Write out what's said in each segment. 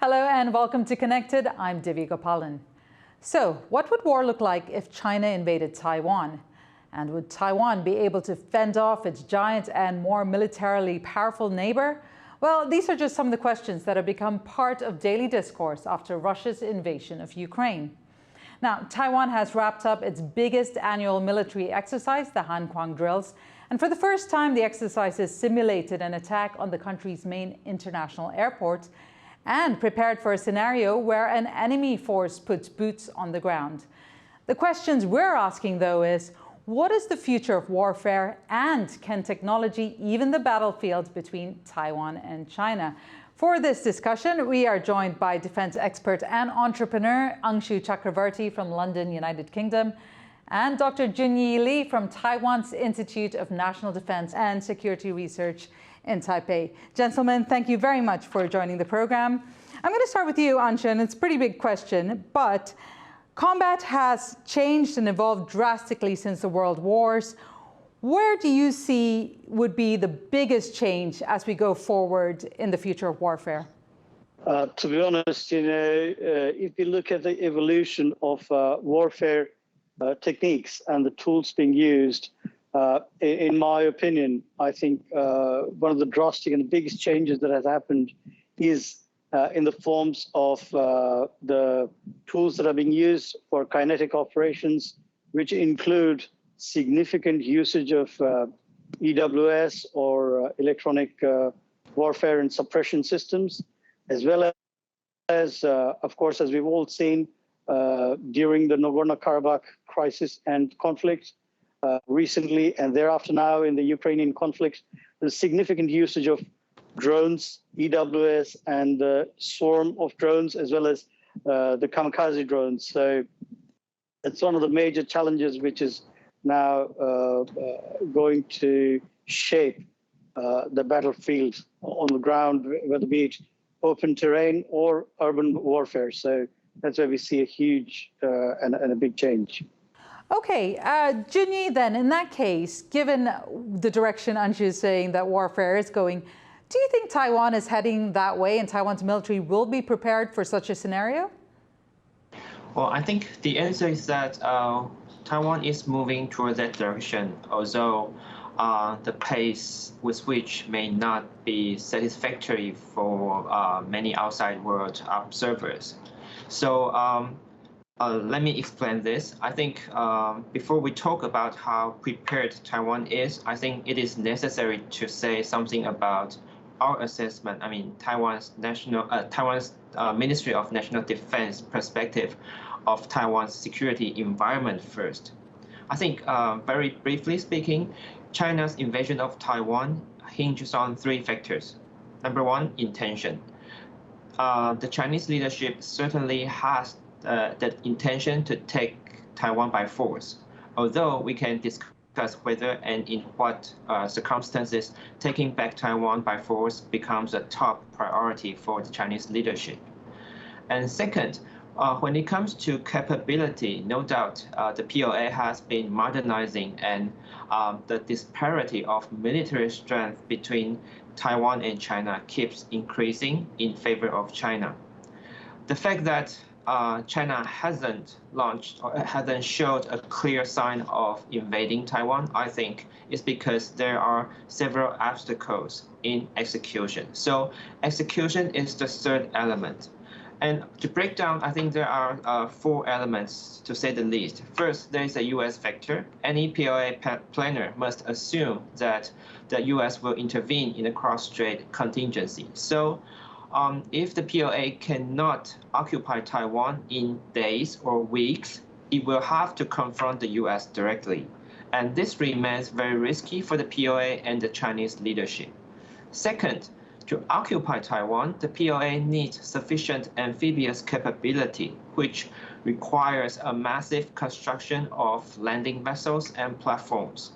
Hello and welcome to Connected. I'm Divya Gopalan. So, what would war look like if China invaded Taiwan? And would Taiwan be able to fend off its giant and more militarily powerful neighbor? Well, these are just some of the questions that have become part of daily discourse after Russia's invasion of Ukraine. Now, Taiwan has wrapped up its biggest annual military exercise, the Hankwang drills, and for the first time, the exercises simulated an attack on the country's main international airport and prepared for a scenario where an enemy force puts boots on the ground. The questions we're asking, though, is what is the future of warfare, and can technology even the battlefield between Taiwan and China? For this discussion, we are joined by defense expert and entrepreneur Angshu Chakraverty from London, United Kingdom, and Dr. Jyun-yi Lee from Taiwan's Institute of National Defense and Security Research in Taipei. Gentlemen, thank you very much for joining the program. I'm going to start with you, Angshu, and it's a pretty big question, but combat has changed and evolved drastically since the world wars. Where do you see would be the biggest change as we go forward in the future of warfare? To be honest, if you look at the evolution of warfare techniques and the tools being used, in my opinion, I think one of the drastic and the biggest changes that has happened is in the forms of the tools that are being used for kinetic operations, which include significant usage of EWS or electronic warfare and suppression systems, as well as, of course, as we've all seen during the Nagorno-Karabakh crisis and conflict recently, and thereafter now in the Ukrainian conflict, the significant usage of drones, EWS, and the swarm of drones, as well as the kamikaze drones. So it's one of the major challenges which is now going to shape the battlefield on the ground, whether be it open terrain or urban warfare. So that's where we see a huge and a big change. Okay, Jyun-yi, then, in that case, given the direction Angshu is saying that warfare is going, do you think Taiwan is heading that way and Taiwan's military will be prepared for such a scenario? Well, I think the answer is that Taiwan is moving toward that direction, although the pace with which may not be satisfactory for many outside world observers. So let me explain this. I think before we talk about how prepared Taiwan is, I think it is necessary to say something about our assessment. I mean, Taiwan's Ministry of National Defense perspective of Taiwan's security environment first. I think very briefly speaking, China's invasion of Taiwan hinges on three factors. Number one, intention. The Chinese leadership certainly has that intention to take Taiwan by force, although we can discuss whether and in what circumstances taking back Taiwan by force becomes a top priority for the Chinese leadership. And second, when it comes to capability, no doubt the PLA has been modernizing, and the disparity of military strength between Taiwan and China keeps increasing in favor of China. The fact that China hasn't launched or hasn't showed a clear sign of invading Taiwan, I think, is because there are several obstacles in execution. So execution is the third element. And to break down, I think there are four elements, to say the least. First, there is a U.S. factor. Any PLA planner must assume that the U.S. will intervene in a cross-strait contingency. So if the PLA cannot occupy Taiwan in days or weeks, it will have to confront the U.S. directly. And this remains very risky for the PLA and the Chinese leadership. Second, to occupy Taiwan, the PLA needs sufficient amphibious capability, which requires a massive construction of landing vessels and platforms.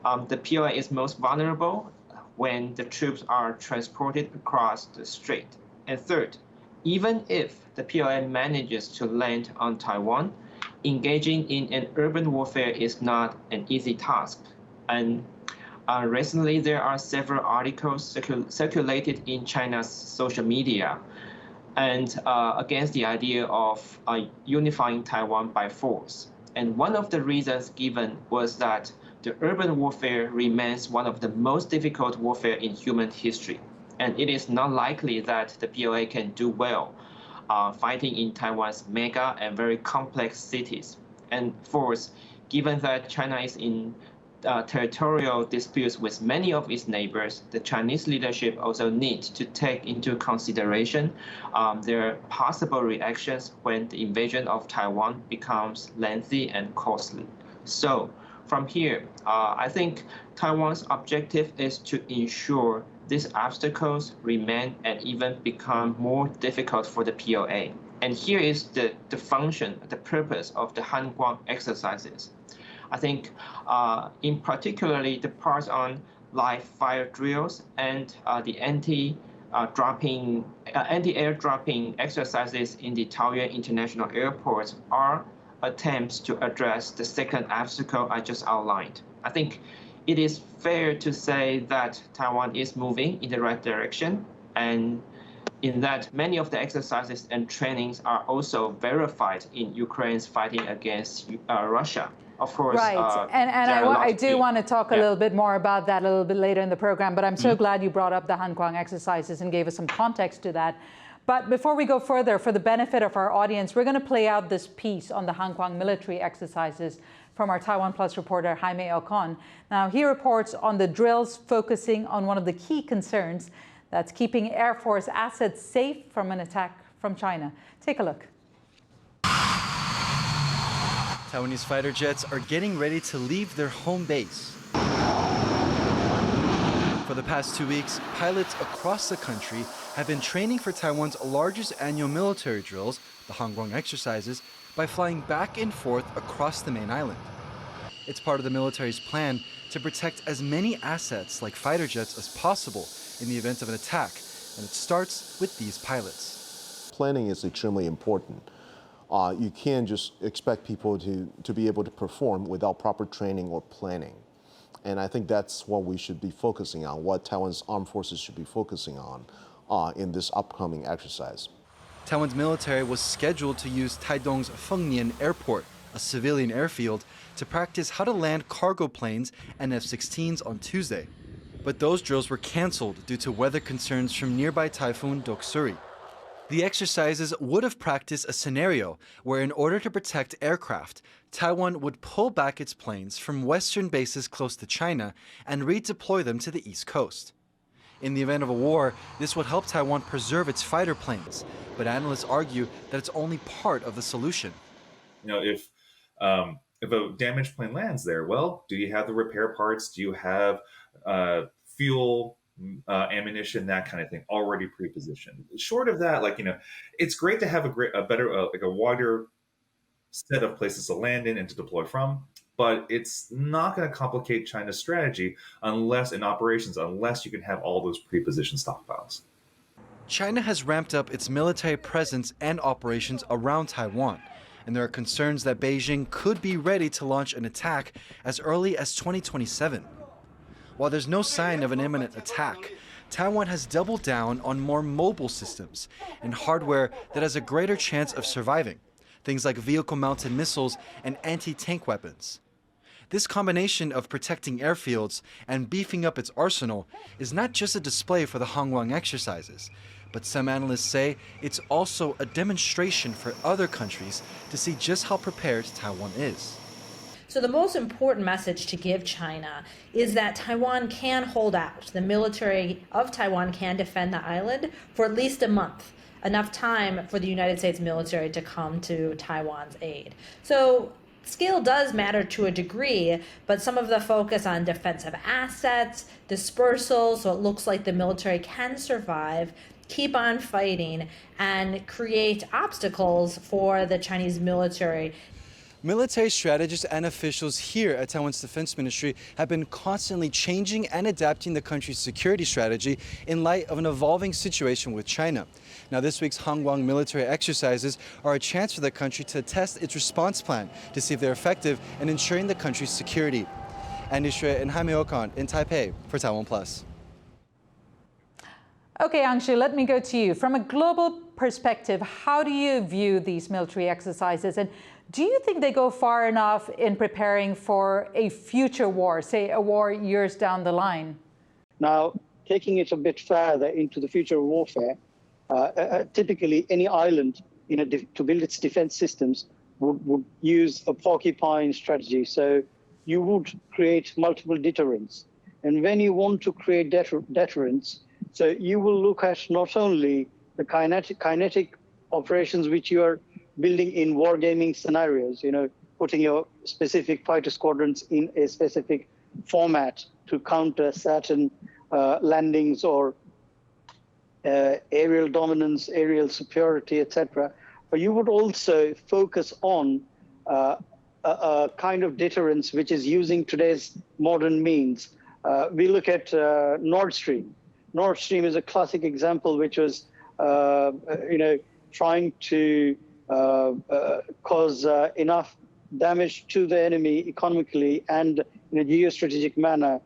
The PLA is most vulnerable when the troops are transported across the strait. And third, even if the PLA manages to land on Taiwan, engaging in an urban warfare is not an easy task. And recently, there are several articles circulated in China's social media and against the idea of unifying Taiwan by force. And one of the reasons given was that the urban warfare remains one of the most difficult warfare in human history. And it is not likely that the PLA can do well fighting in Taiwan's mega and very complex cities. And fourth, given that China is in territorial disputes with many of its neighbors, the Chinese leadership also needs to take into consideration their possible reactions when the invasion of Taiwan becomes lengthy and costly. So from here, I think Taiwan's objective is to ensure these obstacles remain and even become more difficult for the PLA. And here is the function, the purpose of the Hanguang exercises. I think in particularly the parts on live fire drills and the anti-air dropping exercises in the Taoyuan International Airport are attempts to address the second obstacle I just outlined. I think it is fair to say that Taiwan is moving in the right direction, and in that many of the exercises and trainings are also verified in Ukraine's fighting against Russia. Of course, right, and I do want to talk a little bit more about that a little bit later in the program, but I'm so glad you brought up the Hanguang exercises and gave us some context to that. But before we go further, for the benefit of our audience, we're going to play out this piece on the Hanguang military exercises from our TaiwanPlus reporter, Jaime Ocon. Now, he reports on the drills focusing on one of the key concerns, that's keeping Air Force assets safe from an attack from China. Take a look. Taiwanese fighter jets are getting ready to leave their home base. For the past 2 weeks, pilots across the country have been training for Taiwan's largest annual military drills, the Hanguang exercises, by flying back and forth across the main island. It's part of the military's plan to protect as many assets like fighter jets as possible in the event of an attack, and it starts with these pilots. Planning is extremely important. You can't just expect people to be able to perform without proper training or planning. And I think that's what we should be focusing on, what Taiwan's armed forces should be focusing on in this upcoming exercise. Taiwan's military was scheduled to use Taidong's Fengnian Airport, a civilian airfield, to practice how to land cargo planes and F-16s on Tuesday. But those drills were canceled due to weather concerns from nearby typhoon Doksuri. The exercises would have practiced a scenario where, in order to protect aircraft, Taiwan would pull back its planes from Western bases close to China and redeploy them to the East Coast. In the event of a war, this would help Taiwan preserve its fighter planes, but analysts argue that it's only part of the solution. You know, if a damaged plane lands there, well, do you have the repair parts? Do you have fuel, ammunition, that kind of thing already pre-positioned? Short of that, it's great to have a wider set of places to land in and to deploy from, but it's not going to complicate China's strategy unless you can have all those pre-positioned stockpiles. China has ramped up its military presence and operations around Taiwan, and there are concerns that Beijing could be ready to launch an attack as early as 2027. While there's no sign of an imminent attack, Taiwan has doubled down on more mobile systems and hardware that has a greater chance of surviving, things like vehicle-mounted missiles and anti-tank weapons. This combination of protecting airfields and beefing up its arsenal is not just a display for the Hanguang exercises, but some analysts say it's also a demonstration for other countries to see just how prepared Taiwan is. So the most important message to give China is that Taiwan can hold out. The military of Taiwan can defend the island for at least a month, enough time for the United States military to come to Taiwan's aid. So scale does matter to a degree, but some of the focus on defensive assets, dispersal, so it looks like the military can survive, keep on fighting, and create obstacles for the Chinese military. Military strategists and officials here at Taiwan's Defense Ministry have been constantly changing and adapting the country's security strategy in light of an evolving situation with China. Now, this week's Hanguang military exercises are a chance for the country to test its response plan to see if they're effective in ensuring the country's security. Andy Shui and Jaime Ocon in Taipei for TaiwanPlus. Okay, Angshu, let me go to you. From a global perspective, how do you view these military exercises? And do you think they go far enough in preparing for a future war, say a war years down the line? Now, taking it a bit further into the future of warfare, typically any island to build its defense systems would use a porcupine strategy. So you would create multiple deterrents. And when you want to create deterrents, so you will look at not only the kinetic operations which you are building in wargaming scenarios, putting your specific fighter squadrons in a specific format to counter certain landings or aerial dominance, aerial superiority, etc. But you would also focus on a kind of deterrence which is using today's modern means. We look at Nord Stream. Nord Stream is a classic example, which was, trying to cause enough damage to the enemy economically and in a geostrategic manner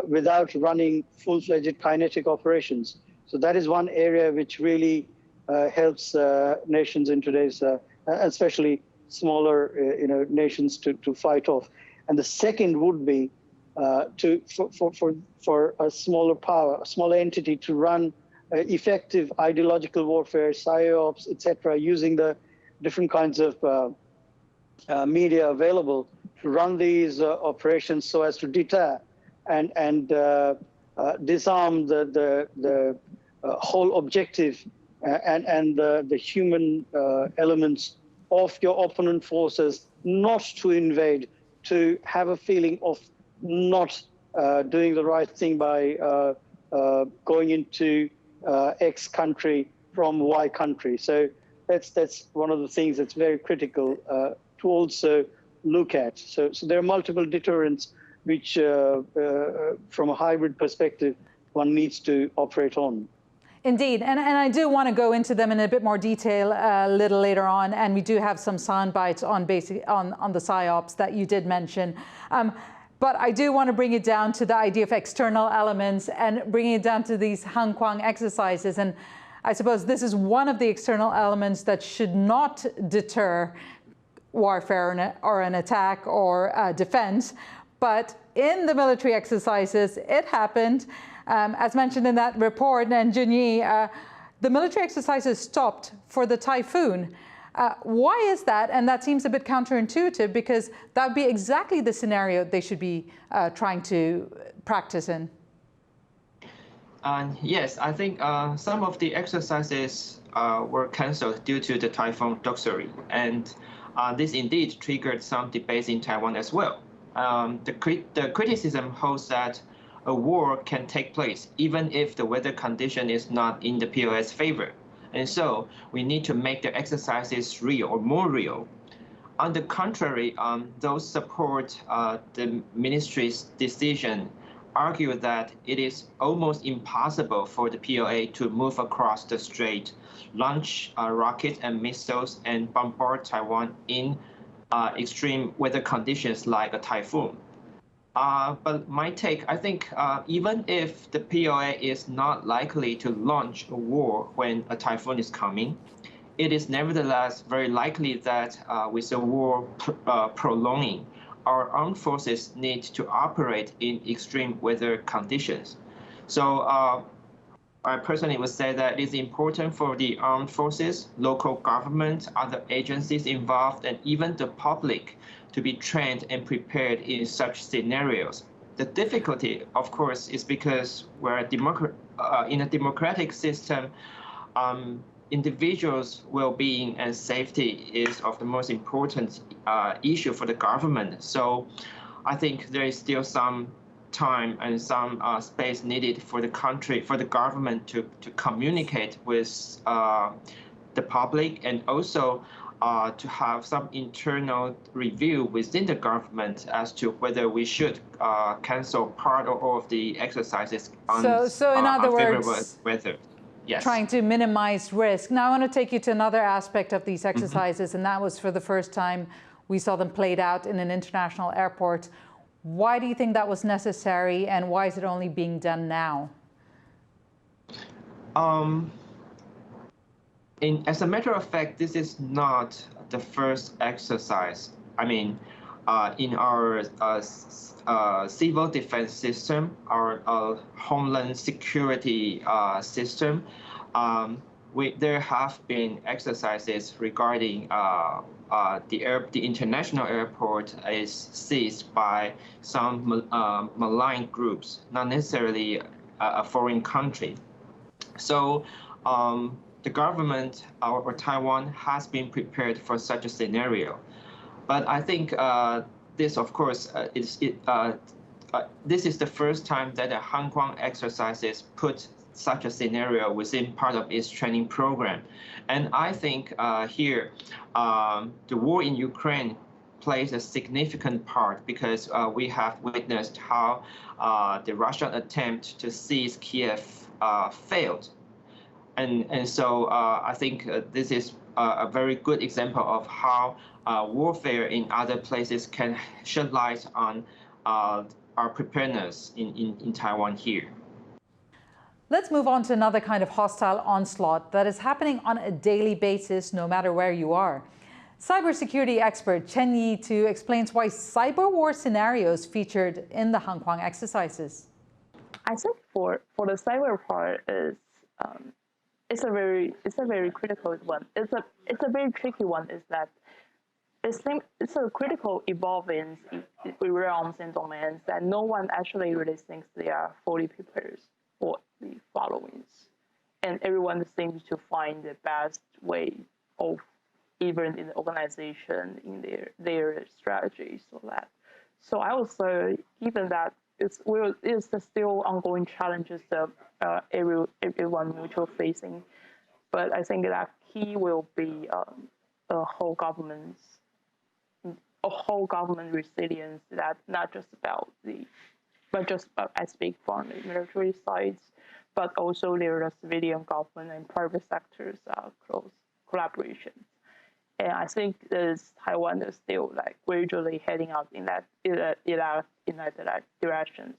without running full-fledged kinetic operations. So that is one area which really helps nations in today's, especially smaller, nations to fight off. And the second would be for a smaller power, a smaller entity to run effective ideological warfare, psyops, etc., using the different kinds of media available to run these operations so as to deter and disarm the whole objective and the human elements of your opponent forces, not to invade, to have a feeling of not doing the right thing by going into X country from Y country. So that's one of the things that's very critical to also look at. So there are multiple deterrents which, from a hybrid perspective, one needs to operate on. Indeed, and I do want to go into them in a bit more detail a little later on, and we do have some sound bites on the psyops that you did mention. But I do want to bring it down to the idea of external elements and bringing it down to these Han Kwang exercises. And I suppose this is one of the external elements that should not deter warfare or an attack or defense. But in the military exercises, it happened. As mentioned in that report, and Jyun-yi, the military exercises stopped for the typhoon. Why is that? And that seems a bit counterintuitive, because that would be exactly the scenario they should be trying to practice in. Yes, I think some of the exercises were cancelled due to the typhoon Doksuri, and this indeed triggered some debates in Taiwan as well. The criticism holds that a war can take place even if the weather condition is not in the POS favor. And so we need to make the exercises real or more real. On the contrary, those support the ministry's decision argue that it is almost impossible for the PLA to move across the strait, launch rockets and missiles, and bombard Taiwan in extreme weather conditions like a typhoon. But my take, I think even if the PLA is not likely to launch a war when a typhoon is coming, it is nevertheless very likely that with a war prolonging, our armed forces need to operate in extreme weather conditions. So I personally would say that it is important for the armed forces, local government, other agencies involved, and even the public to be trained and prepared in such scenarios. The difficulty, of course, is because we're in a democratic system, individuals' well-being and safety is of the most important issue for the government. So I think there is still some time and some space needed for the country, for the government to communicate with the public, and also to have some internal review within the government as to whether we should cancel part or all of the exercises on so in other unfavorable words, weather. Yes. Trying to minimize risk. Now I want to take you to another aspect of these exercises, and that was for the first time we saw them played out in an international airport. Why do you think that was necessary, and why is it only being done now? Um, as a matter of fact, this is not the first exercise. I mean, in our civil defense system, our homeland security system, there have been exercises regarding the international airport is seized by some malign groups, not necessarily a foreign country. So the government or Taiwan has been prepared for such a scenario. But I think this, of course, this is the first time that the Hong Kong exercises put such a scenario within part of its training program. And I think here, the war in Ukraine plays a significant part because we have witnessed how the Russian attempt to seize Kiev failed. And so I think this is a very good example of how warfare in other places can shed light on our preparedness in Taiwan here. Let's move on to another kind of hostile onslaught that is happening on a daily basis, no matter where you are. Cybersecurity expert Jyun-yi Lee explains why cyber war scenarios featured in the Hong Kong exercises. I think for the cyber part is it's a very critical one. It's a very tricky one. Is that it's a critical evolving realms and domains that no one actually really thinks they are fully prepared for the followings, and everyone seems to find the best way of, even in the organization, in their strategies for that. So I would say, given that it's the still ongoing challenges that everyone mutual facing, but I think that key will be a whole government resilience. That not just about I speak from the military sides, but also there are civilian government and private sectors close collaboration. And I think Taiwan is still gradually heading out in that direction.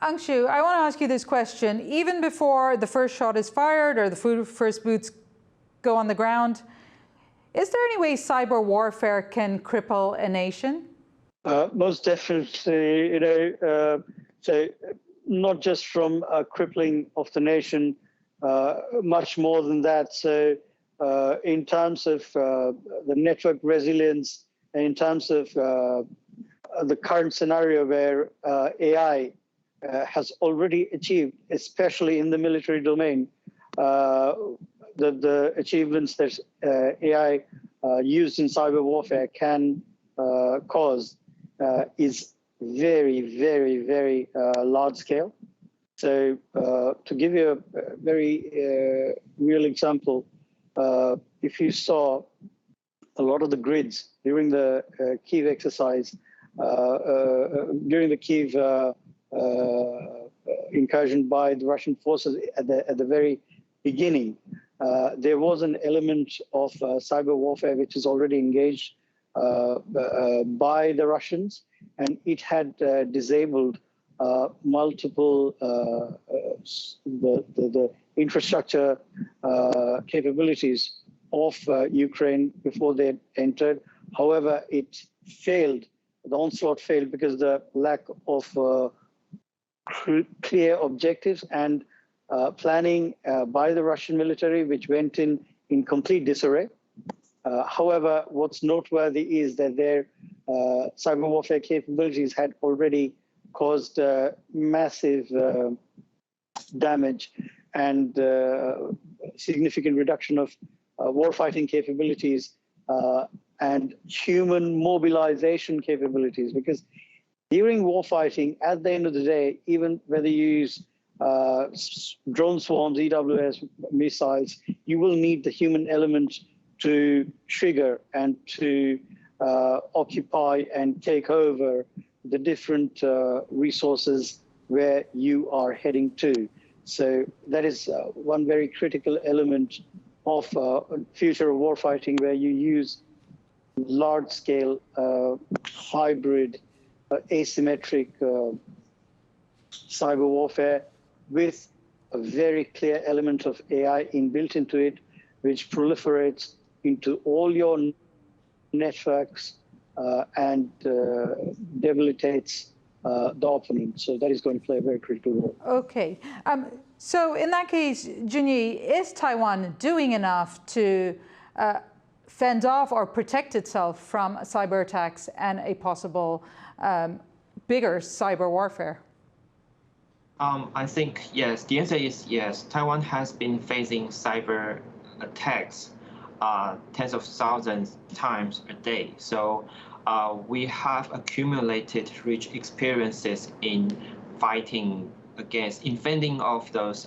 Angshu, I want to ask you this question. Even before the first shot is fired or the first boots go on the ground, is there any way cyber warfare can cripple a nation? Most definitely, so not just from a crippling of the nation, much more than that. So in terms of the network resilience, and in terms of the current scenario where AI has already achieved, especially in the military domain, the achievements that AI used in cyber warfare can cause is very, very, very large scale. So to give you a very real example, if you saw a lot of the grids during the Kiev exercise, during the Kiev incursion by the Russian forces at the very beginning, there was an element of cyber warfare which is already engaged by the Russians, and it had disabled multiple the infrastructure capabilities of Ukraine before they entered. However, it failed. The onslaught failed because the lack of clear objectives and planning by the Russian military, which went in complete disarray. However, what's noteworthy is that their cyber warfare capabilities had already caused massive damage and significant reduction of warfighting capabilities and human mobilization capabilities. Because during warfighting, at the end of the day, even whether you use drone swarms, EWS missiles, you will need the human element to trigger and to occupy and take over the different resources where you are heading to. So that is one very critical element of future warfighting, where you use large-scale hybrid asymmetric cyber warfare with a very clear element of AI inbuilt into it, which proliferates into all your networks and debilitates the opponent. So that is going to play a very critical role. Okay. So in that case, Jyun-yi, is Taiwan doing enough to fend off or protect itself from cyber attacks and a possible bigger cyber warfare? I think yes. The answer is yes. Taiwan has been facing cyber attacks tens of thousands times a day. So we have accumulated rich experiences in fighting against, in fending off those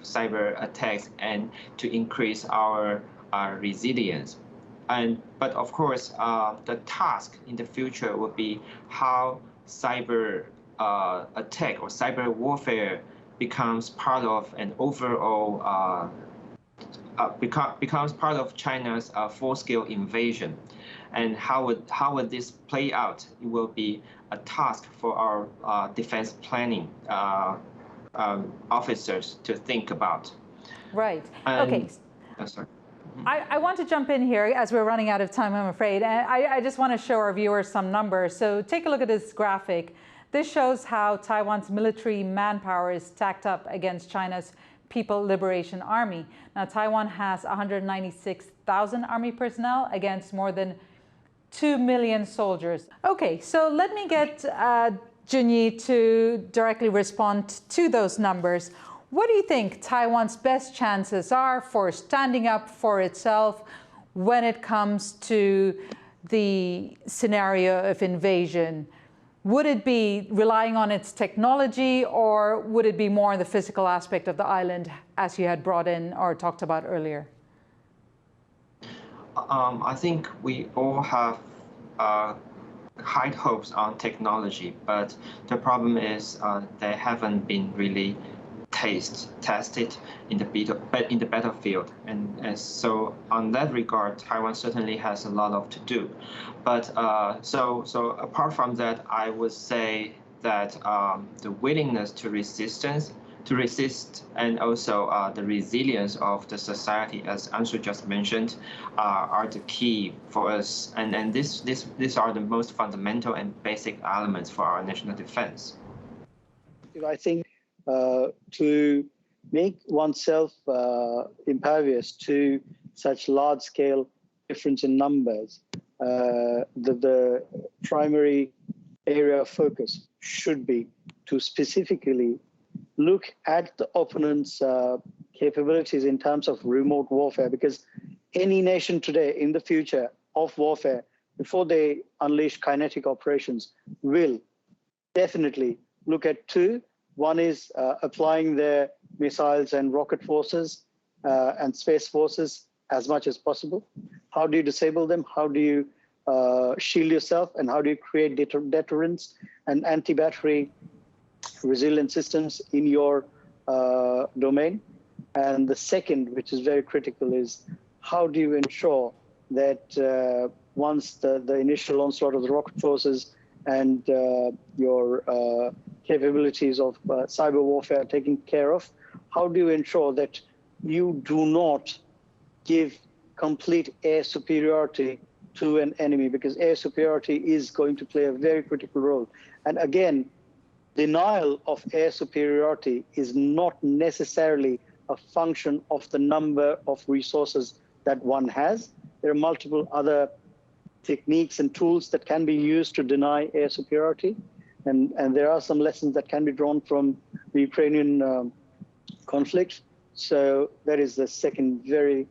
cyber attacks and to increase our resilience. But of course, the task in the future will be how cyber attack or cyber warfare becomes part of an overall becomes part of China's full-scale invasion, and how would this play out? It will be a task for our defense planning officers to think about. Right. And, okay. Sorry. I want to jump in here as we're running out of time, I'm afraid. And I just want to show our viewers some numbers. So take a look at this graphic. This shows how Taiwan's military manpower is stacked up against China's People Liberation Army. Now, Taiwan has 196,000 army personnel against more than 2 million soldiers. Okay, so let me get Jyun-yi to directly respond to those numbers. What do you think Taiwan's best chances are for standing up for itself when it comes to the scenario of invasion? Would it be relying on its technology, or would it be more on the physical aspect of the island, as you had brought in or talked about earlier? I think we all have high hopes on technology, but the problem is they haven't been really tested in the battlefield, and so on that regard, Taiwan certainly has a lot to do. But so apart from that, I would say that the willingness to resist, and also the resilience of the society, as Angshu just mentioned, are the key for us, and these are the most fundamental and basic elements for our national defense. I think to make oneself impervious to such large-scale difference in numbers, the primary area of focus should be to specifically look at the opponent's capabilities in terms of remote warfare, because any nation today in the future of warfare, before they unleash kinetic operations, will definitely look at two. One is applying their missiles and rocket forces and space forces as much as possible. How do you disable them? How do you shield yourself? And how do you create deterrence and anti-battery resilient systems in your domain? And the second, which is very critical, is how do you ensure that once the initial onslaught of the rocket forces and your capabilities of cyber warfare are taken care of, how do you ensure that you do not give complete air superiority to an enemy? Because air superiority is going to play a very critical role. And again, denial of air superiority is not necessarily a function of the number of resources that one has. There are multiple other techniques and tools that can be used to deny air superiority. And there are some lessons that can be drawn from the Ukrainian conflict. So that is the second very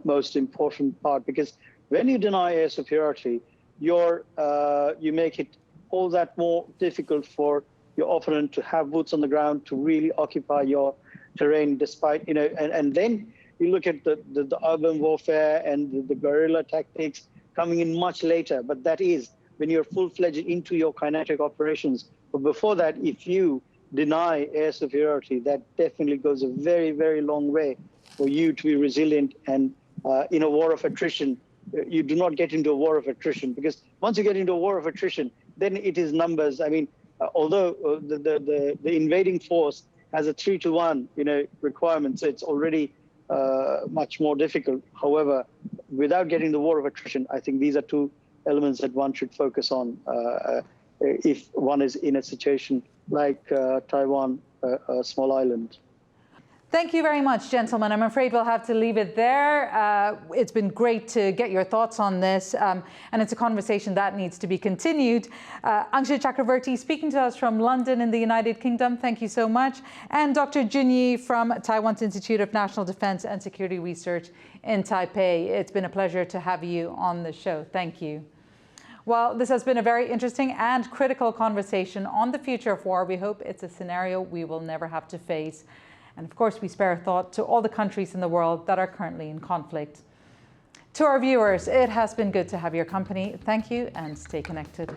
most important part, because when you deny air superiority, you make it all that more difficult for your opponent to have boots on the ground, to really occupy your terrain, despite, and then you look at the urban warfare and the guerrilla tactics coming in much later, but that is when you're full-fledged into your kinetic operations. But before that, if you deny air superiority, that definitely goes a very, very long way for you to be resilient. And in a war of attrition, you do not get into a war of attrition, because once you get into a war of attrition, then it is numbers. I mean, although the invading force has a 3-to-1, requirement. So it's already much more difficult. However, without getting the war of attrition, I think these are two elements that one should focus on if one is in a situation like Taiwan, a small island. Thank you very much, gentlemen. I'm afraid we'll have to leave it there. It's been great to get your thoughts on this, and it's a conversation that needs to be continued. Angshu Chakraverty speaking to us from London in the United Kingdom, thank you so much. And Dr. Jyun-yi from Taiwan's Institute of National Defense and Security Research in Taipei. It's been a pleasure to have you on the show. Thank you. Well, this has been a very interesting and critical conversation on the future of war. We hope it's a scenario we will never have to face. And of course, we spare thought to all the countries in the world that are currently in conflict. To our viewers, it has been good to have your company. Thank you and stay connected.